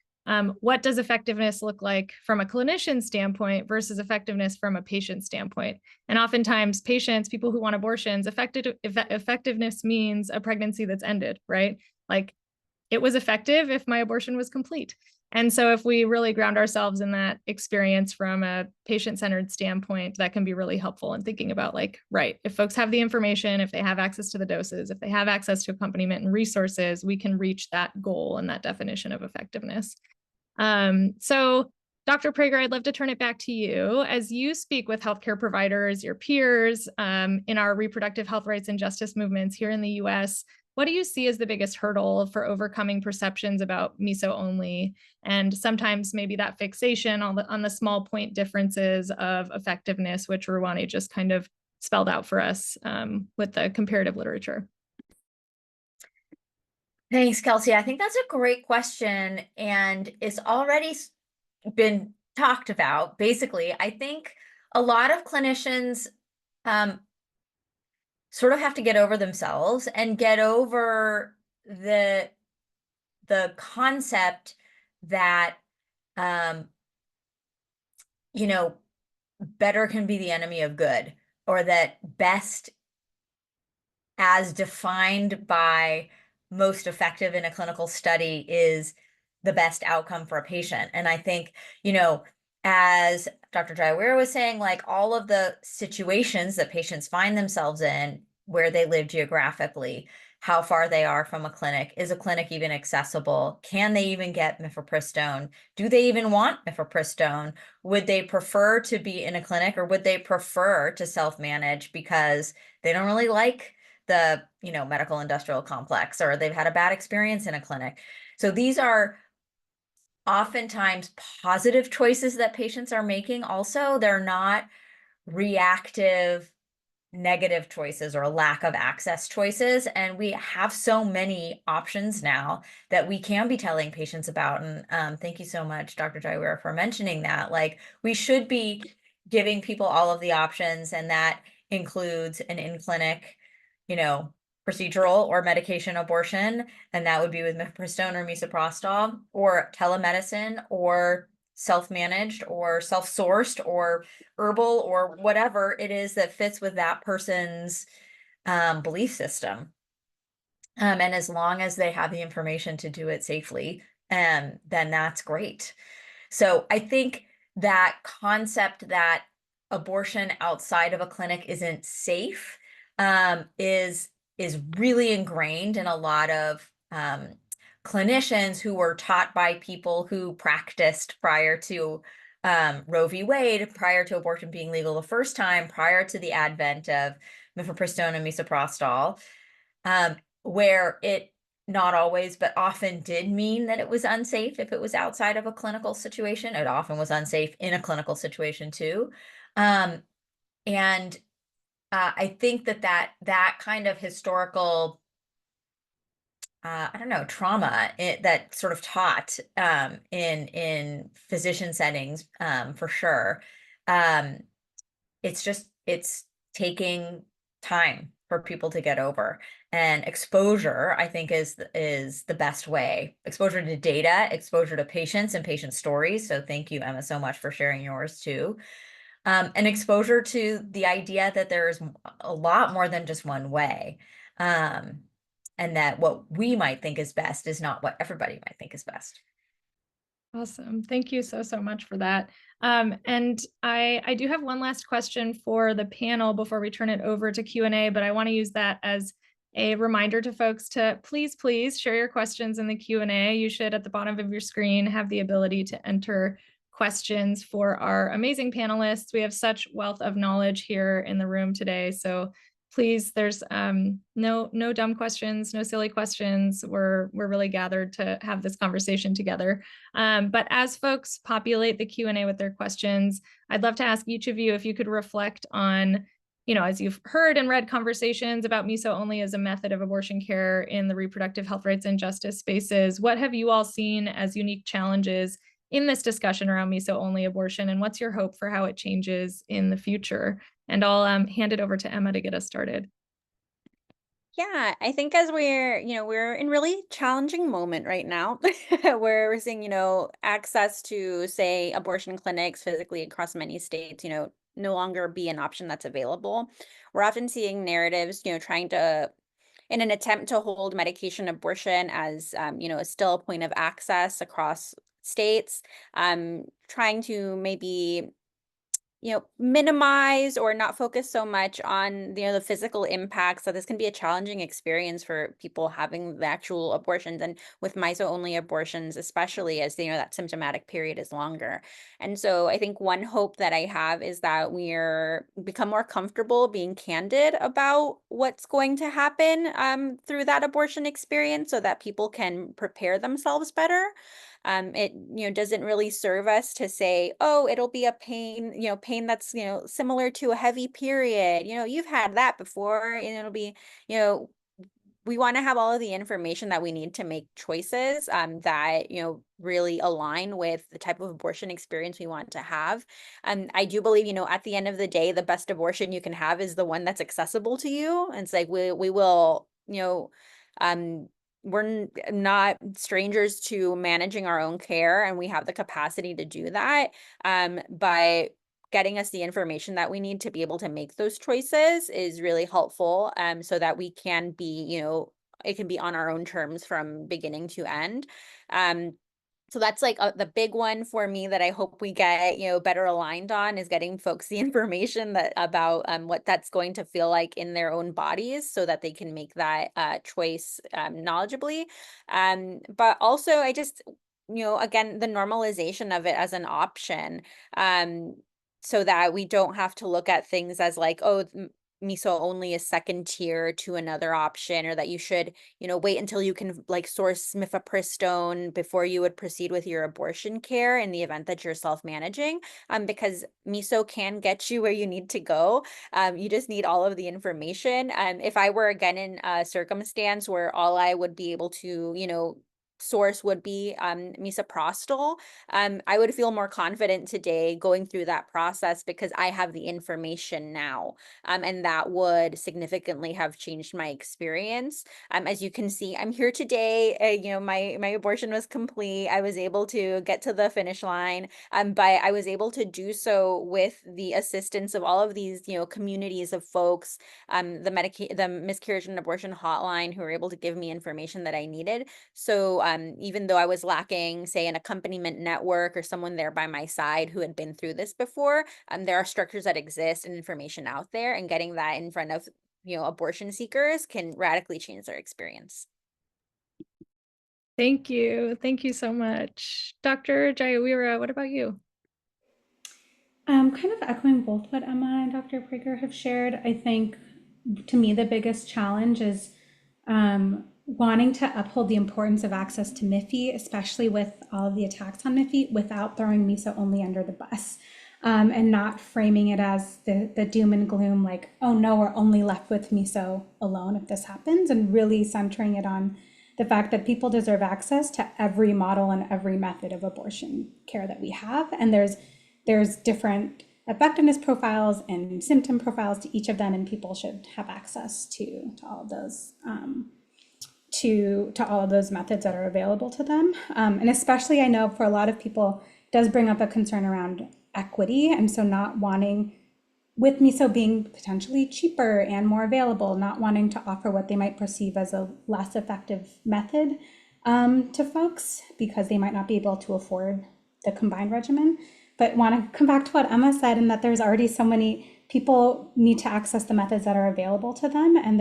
what does effectiveness look like from a clinician standpoint versus effectiveness from a patient standpoint. And oftentimes patients, people who want abortions, effectiveness means a pregnancy that's ended, right? Like it was effective if my abortion was complete. And so if we really ground ourselves in that experience from a patient-centered standpoint, that can be really helpful in thinking about like, right, if folks have the information, if they have access to the doses, if they have access to accompaniment and resources, we can reach that goal and that definition of effectiveness. So Dr. Prager, I'd love to turn it back to you. As you speak with healthcare providers, your peers in our reproductive health rights and justice movements here in the US, what do you see as the biggest hurdle for overcoming perceptions about miso-only? And sometimes maybe that fixation on the small point differences of effectiveness, which Ruwani just kind of spelled out for us with the comparative literature. Thanks, Kelsey. I think that's a great question, and it's already been talked about. Basically, I think a lot of clinicians sort of have to get over themselves and get over the concept that you know, better can be the enemy of good, or that best as defined by most effective in a clinical study is the best outcome for a patient. And I think, as Dr. Jayawira was saying, like all of the situations that patients find themselves in, where they live geographically, how far they are from a clinic, is a clinic even accessible? Can they even get mifepristone? Do they even want mifepristone? Would they prefer to be in a clinic, or would they prefer to self-manage because they don't really like the medical industrial complex, or they've had a bad experience in a clinic? So these are oftentimes positive choices that patients are making. Also, they're not reactive negative choices or lack of access choices. And we have so many options now that we can be telling patients about. And thank you so much, Dr. Jayawira, for mentioning that. Like, we should be giving people all of the options, and that includes an in-clinic, procedural or medication abortion, and that would be with mifepristone or misoprostol, or telemedicine, or self-managed, or self-sourced, or herbal, or whatever it is that fits with that person's belief system. And as long as they have the information to do it safely, then that's great. So I think that concept that abortion outside of a clinic isn't safe is really ingrained in a lot of clinicians who were taught by people who practiced prior to Roe v. Wade, prior to abortion being legal the first time, prior to the advent of mifepristone and misoprostol, where it not always, but often did mean that it was unsafe if it was outside of a clinical situation. It often was unsafe in a clinical situation too. And I think that kind of historical, I don't know, trauma that sort of taught in physician settings, for sure. It's taking time for people to get over, and exposure, I think, is the best way. Exposure to data, exposure to patients and patient stories. So thank you, Emma, so much for sharing yours too. And exposure to the idea that there's a lot more than just one way. And that what we might think is best is not what everybody might think is best. Awesome. Thank you so much for that. And I do have one last question for the panel before we turn it over to Q&A, but I want to use that as a reminder to folks to please share your questions in the Q&A. You should, at the bottom of your screen, have the ability to enter questions for our amazing panelists. We have such wealth of knowledge here in the room today. So please, there's no dumb questions, no silly questions. We're really gathered to have this conversation together. But as folks populate the Q&A with their questions, I'd love to ask each of you if you could reflect on, as you've heard and read conversations about miso-only as a method of abortion care in the reproductive health rights and justice spaces, what have you all seen as unique challenges in this discussion around miso-only abortion, and what's your hope for how it changes in the future? And I'll hand it over to Emma to get us started. Yeah, I think as we're in really challenging moment right now where we're seeing, access to, say, abortion clinics physically across many states, no longer be an option that's available. We're often seeing narratives, trying to, in an attempt to hold medication abortion as, still a point of access across states, trying to maybe minimize or not focus so much on, the physical impacts. So this can be a challenging experience for people having the actual abortions, and with miso-only abortions, especially as, that symptomatic period is longer. And so I think one hope that I have is that we're become more comfortable being candid about what's going to happen through that abortion experience, so that people can prepare themselves better. It, doesn't really serve us to say, oh, it'll be a pain, pain that's, similar to a heavy period. You've had that before, and it'll be, you know, we want to have all of the information that we need to make choices that really align with the type of abortion experience we want to have. I do believe, at the end of the day, the best abortion you can have is the one that's accessible to you. And it's like we will, um we're not strangers to managing our own care, and we have the capacity to do that. But getting us the information that we need to be able to make those choices is really helpful, so that we can be, it can be on our own terms from beginning to end. Um, so that's like the big one for me that I hope we get, better aligned on, is getting folks the information that about what that's going to feel like in their own bodies, so that they can make that choice knowledgeably. But also, I just, again, the normalization of it as an option, um, so that we don't have to look at things as like, oh, miso-only is second tier to another option, or that you should, wait until you can like source mifepristone before you would proceed with your abortion care in the event that you're self-managing, because miso can get you where you need to go. You just need all of the information. If I were again in a circumstance where all I would be able to, source would be misoprostol, I would feel more confident today going through that process, because I have the information now. And that would significantly have changed my experience. As you can see, I'm here today. My abortion was complete. I was able to get to the finish line, but I was able to do so with the assistance of all of these, communities of folks, the miscarriage and abortion hotline, who were able to give me information that I needed. So even though I was lacking, say, an accompaniment network or someone there by my side who had been through this before, there are structures that exist and information out there, and getting that in front of, abortion seekers can radically change their experience. Thank you. Thank you so much. Dr. Jayawira, what about you? Kind of echoing both what Emma and Dr. Prager have shared. I think, to me, the biggest challenge is wanting to uphold the importance of access to MIFI, especially with all of the attacks on MIFI, without throwing miso-only under the bus, and not framing it as the doom and gloom, like, oh no, we're only left with miso alone if this happens, and really centering it on the fact that people deserve access to every model and every method of abortion care that we have. And there's different effectiveness profiles and symptom profiles to each of them, and people should have access to all of those to all of those methods that are available to them. And especially, I know for a lot of people, it does bring up a concern around equity, and so not wanting, with miso being potentially cheaper and more available, not wanting to offer what they might perceive as a less effective method to folks, because they might not be able to afford the combined regimen. But want to come back to what Emma said, and that there's already so many people need to access the methods that are available to them. And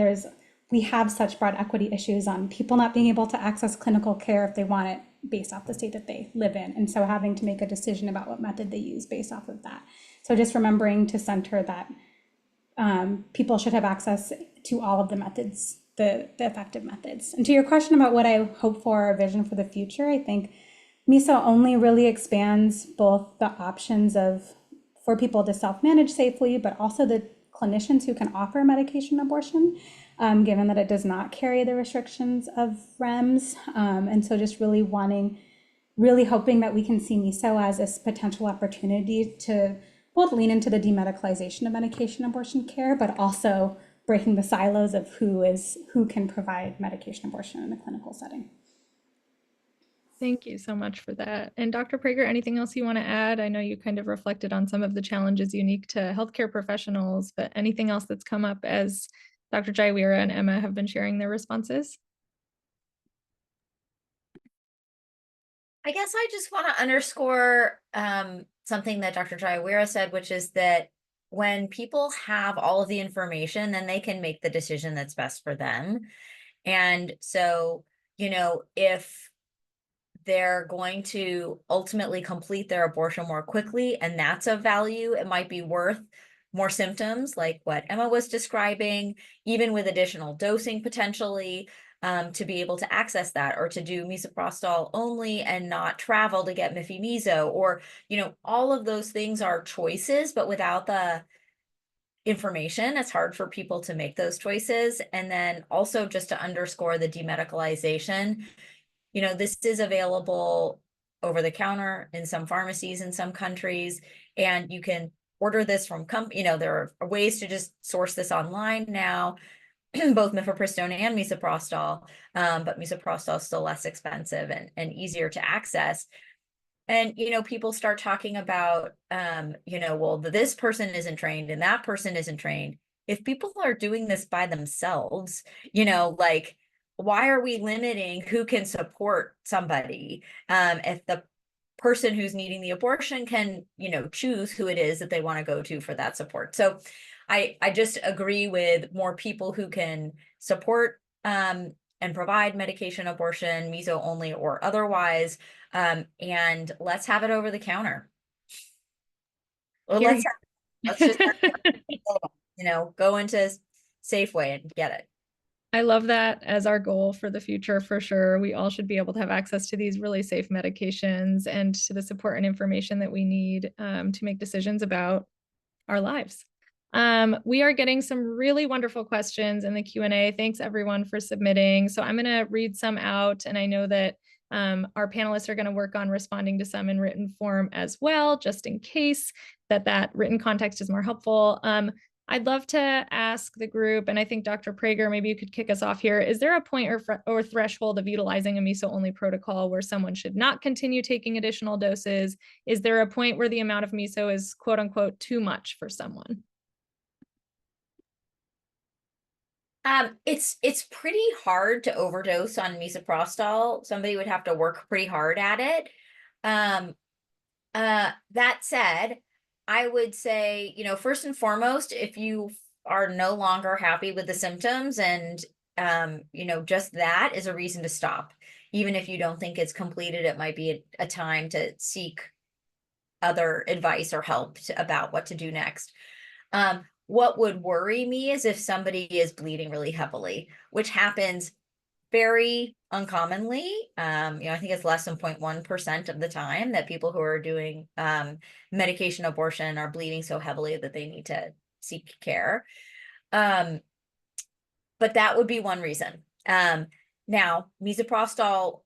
we have such broad equity issues on people not being able to access clinical care if they want it based off the state that they live in. And so having to make a decision about what method they use based off of that. So just remembering to center that people should have access to all of the methods, the effective methods. And to your question about what I hope for or vision for the future, I think miso-only really expands both the options for people to self-manage safely, but also the clinicians who can offer medication abortion, given that it does not carry the restrictions of REMS. And so just really hoping that we can see miso as a potential opportunity to both lean into the demedicalization of medication abortion care, but also breaking the silos of who can provide medication abortion in a clinical setting. Thank you so much for that. And Dr. Prager, anything else you want to add? I know you kind of reflected on some of the challenges unique to healthcare professionals, but anything else that's come up as Dr. Jayawira and Emma have been sharing their responses? I guess I just want to underscore something that Dr. Jayawira said, which is that when people have all of the information, then they can make the decision that's best for them. And so, if they're going to ultimately complete their abortion more quickly, and that's of value, it might be worth more symptoms like what Emma was describing, even with additional dosing potentially, to be able to access that, or to do misoprostol only and not travel to get Miso, or, all of those things are choices, but without the information, it's hard for people to make those choices. And then also, just to underscore the demedicalization, this is available over the counter in some pharmacies in some countries, and you can order this from there are ways to just source this online now, both mifepristone and misoprostol, but misoprostol is still less expensive and easier to access. And, people start talking about, well, this person isn't trained and that person isn't trained. If people are doing this by themselves, like, why are we limiting who can support somebody? If the person who's needing the abortion can, choose who it is that they want to go to for that support. So I just agree with more people who can support and provide medication abortion, Miso-Only or otherwise, and let's have it over the counter. Or Here, let's just go into Safeway and get it. I love that as our goal for the future, for sure. We all should be able to have access to these really safe medications and to the support and information that we need to make decisions about our lives. We are getting some really wonderful questions in the Q&A. Thanks everyone for submitting. So I'm going to read some out, and I know that our panelists are going to work on responding to some in written form as well, just in case that written context is more helpful. I'd love to ask the group, and I think Dr. Prager, maybe you could kick us off here. Is there a point or threshold of utilizing a Miso-Only protocol where someone should not continue taking additional doses? Is there a point where the amount of Miso is quote unquote too much for someone? It's pretty hard to overdose on misoprostol. Somebody would have to work pretty hard at it. That said, I would say, first and foremost, if you are no longer happy with the symptoms, and just that is a reason to stop. Even if you don't think it's completed, it might be a time to seek other advice or help about what to do next. What would worry me is if somebody is bleeding really heavily, which happens very uncommonly. I think it's less than 0.1% of the time that people who are doing medication abortion are bleeding so heavily that they need to seek care. But that would be one reason. Now, misoprostol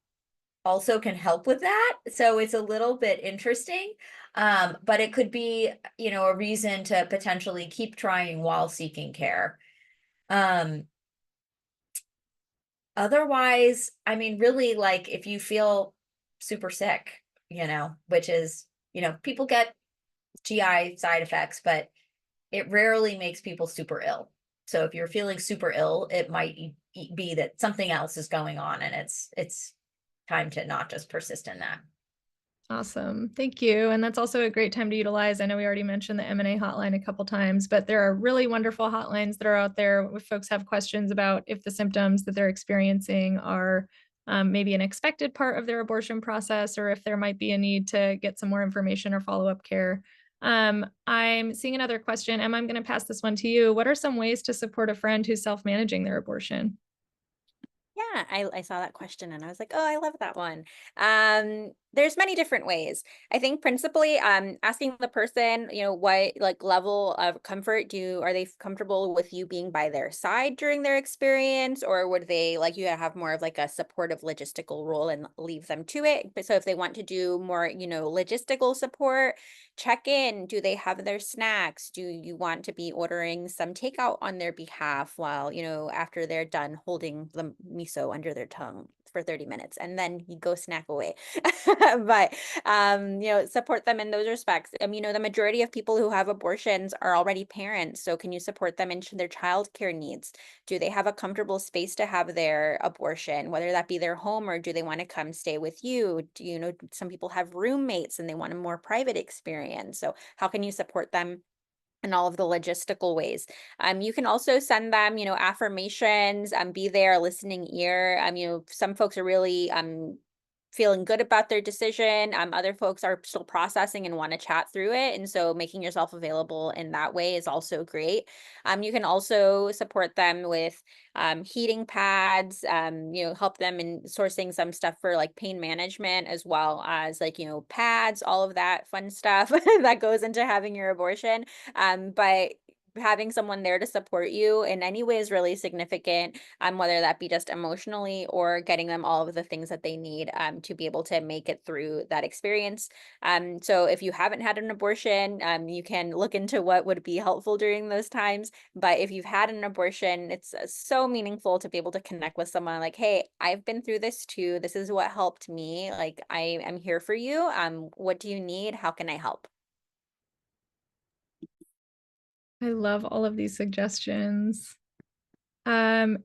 also can help with that. So it's a little bit interesting, but it could be, a reason to potentially keep trying while seeking care. Otherwise, really, like, if you feel super sick, which is, people get GI side effects, but it rarely makes people super ill. So if you're feeling super ill, it might be that something else is going on, and it's time to not just persist in that. Awesome. Thank you. And that's also a great time to utilize. I know we already mentioned the M&A hotline a couple times, but there are really wonderful hotlines that are out there if folks have questions about if the symptoms that they're experiencing are maybe an expected part of their abortion process, or if there might be a need to get some more information or follow-up care. I'm seeing another question. Emma, I'm going to pass this one to you. What are some ways to support a friend who's self-managing their abortion? Yeah, I saw that question and I was like, oh, I love that one. There's many different ways. I think principally asking the person, what like level of comfort are they comfortable with you being by their side during their experience, or would they like you to have more of like a supportive logistical role and leave them to it? But so if they want to do more, logistical support, check in. Do they have their snacks? Do you want to be ordering some takeout on their behalf while, after they're done holding the miso under their tongue for 30 minutes, and then you go snack away. but support them in those respects. The majority of people who have abortions are already parents, so can you support them into their childcare needs? Do they have a comfortable space to have their abortion, whether that be their home, or do they want to come stay with you? Some people have roommates and they want a more private experience, so how can you support them and all of the logistical ways? You can also send them, affirmations, be there, a listening ear. Some folks are really feeling good about their decision. Other folks are still processing and want to chat through it. And so making yourself available in that way is also great. You can also support them with heating pads, help them in sourcing some stuff for like pain management, as well as pads, all of that fun stuff that goes into having your abortion. But having someone there to support you in any way is really significant, whether that be just emotionally or getting them all of the things that they need to be able to make it through that experience. So if you haven't had an abortion, you can look into what would be helpful during those times. But if you've had an abortion, it's so meaningful to be able to connect with someone like, hey, I've been through this too. This is what helped me. Like, I am here for you. What do you need? How can I help? I love all of these suggestions. And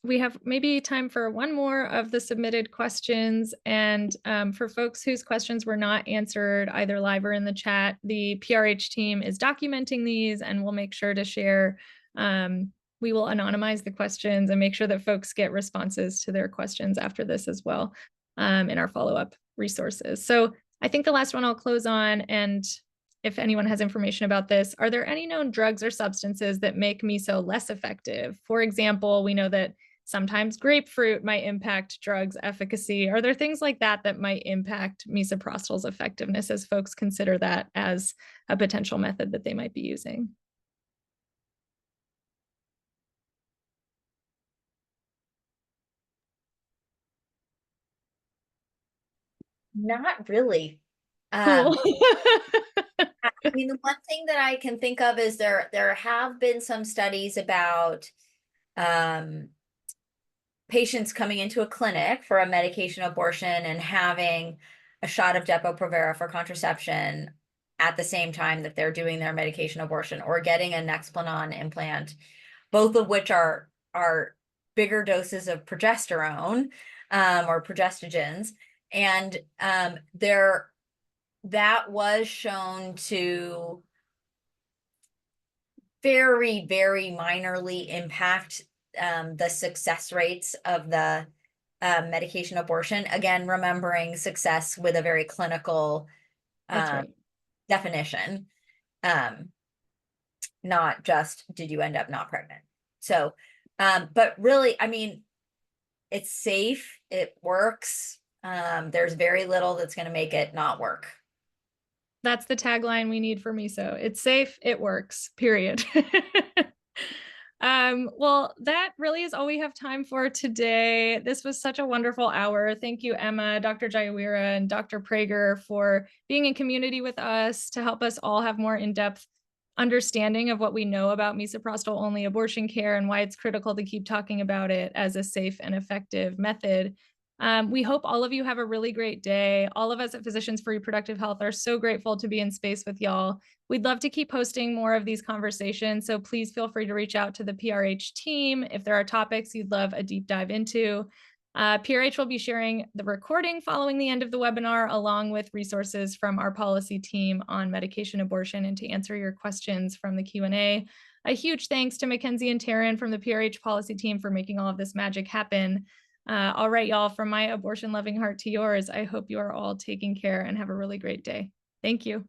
we have maybe time for one more of the submitted questions. And for folks whose questions were not answered either live or in the chat, the PRH team is documenting these and we'll make sure to share. We will anonymize the questions and make sure that folks get responses to their questions after this as well in our follow-up resources. So I think the last one I'll close on, and if anyone has information about this, are there any known drugs or substances that make miso less effective? For example, we know that sometimes grapefruit might impact drugs' efficacy. Are there things like that that might impact misoprostol's effectiveness as folks consider that as a potential method that they might be using? Not really. Cool. I mean, the one thing that I can think of is there have been some studies about patients coming into a clinic for a medication abortion and having a shot of Depo-Provera for contraception at the same time that they're doing their medication abortion, or getting a Nexplanon implant, both of which are bigger doses of progesterone or progestogens. And that was shown to very, very minorly impact the success rates of the medication abortion. Again, remembering success with a very clinical That's right. definition, not just did you end up not pregnant. So, but really, I mean, it's safe, it works. There's very little that's going to make it not work. That's the tagline we need for miso. It's safe, it works, period. Well, that really is all we have time for today. This was such a wonderful hour. Thank you, Emma, Dr. Jayawira, and Dr. Prager for being in community with us to help us all have more in-depth understanding of what we know about misoprostol-only abortion care and why it's critical to keep talking about it as a safe and effective method. We hope all of you have a really great day. All of us at Physicians for Reproductive Health are so grateful to be in space with y'all. We'd love to keep hosting more of these conversations, so please feel free to reach out to the PRH team if there are topics you'd love a deep dive into. PRH will be sharing the recording following the end of the webinar, along with resources from our policy team on medication abortion and to answer your questions from the Q&A. A huge thanks to Mackenzie and Taryn from the PRH policy team for making all of this magic happen. All right, y'all, from my abortion-loving heart to yours, I hope you are all taking care and have a really great day. Thank you.